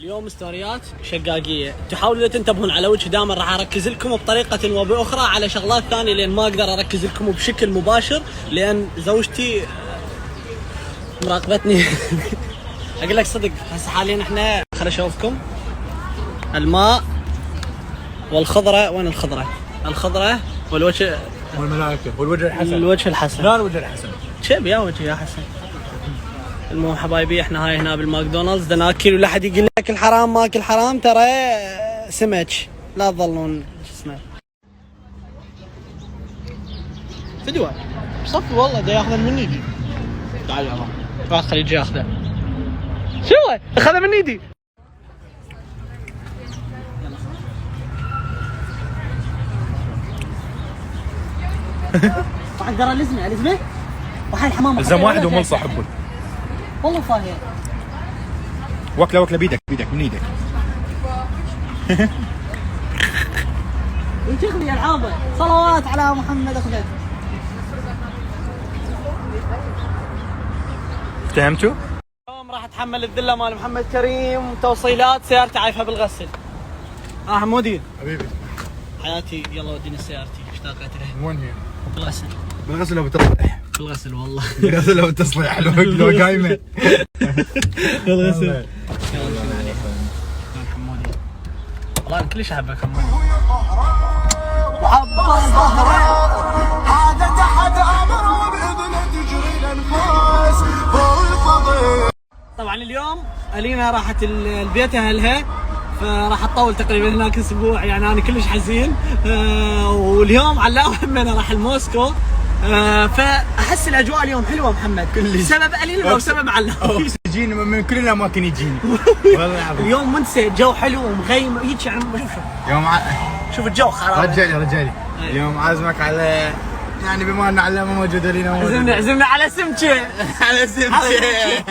اليوم ستوريات شقاقيه، تحاولوا تنتبهون على وجه. دائما راح اركز لكم بطريقه وباخرى على شغلات ثانيه لان ما اقدر اركز لكم بشكل مباشر لان زوجتي مراقبتني. اقول لك صدق هسه حاليا احنا خل اشوفكم الماء والخضره. وين الخضره؟ الخضره والوجه والملائكه والوجه الحسن. الوجه الحسن. لا الوجه الحسن. شيب يا وجه يا حسن. المهم حبايبي احنا هاي هنا بالماكدونالدز بدنا ناكل ولا حد يقول لك الحرام ماكل حرام ترى سمك لا تظلون شو اسمه فدوى صفي والله دا ياخذه من ايدي. تعال يلا بعد خليه يجي ياخذه. شو اخذه من ايدي. اقدر الزمه وهاي الحمام الزم واحد ومل صاحبه والله فاهم. وكله بيدك من ايدك. وتغلي العابه صلوات على محمد. اخذت افتهمتوا؟ اليوم راح اتحمل الذله مال محمد كريم توصيلات سيارتي عايفها بالغسل. حمودي حبيبي حياتي يلا وديني سيارتي اشتاقت لها. وين هي؟ بالغسل. بالغسل لو بتصلح. بالغسل والله. بالغسل لو بتصلح لو قايمه. بالغسل. يلا نمشي عليها. حمودي والله انا كلش احبك حمودي. وحب ظهره هذا تحت امر وباذنه تجري الانفاس فوق الفضيل. طبعا اليوم الينا راحت البيت اهلها فراح تطول تقريبا هناك اسبوع يعني انا كلش حزين. واليوم علاوي همنا راح الموسكو. فاحس الاجواء اليوم حلوه محمد. سبب الين او سبب علاوي. يجيني من كل الاماكن يجيني. والله العظيم اليوم منسى الجو حلو ومغيم هيك يعني شوف يوم شوف الجو خراب. رجالي اليوم عازمك على يعني بما ان علامه موجوده لنا عزمنا على سمكه. على سمكه.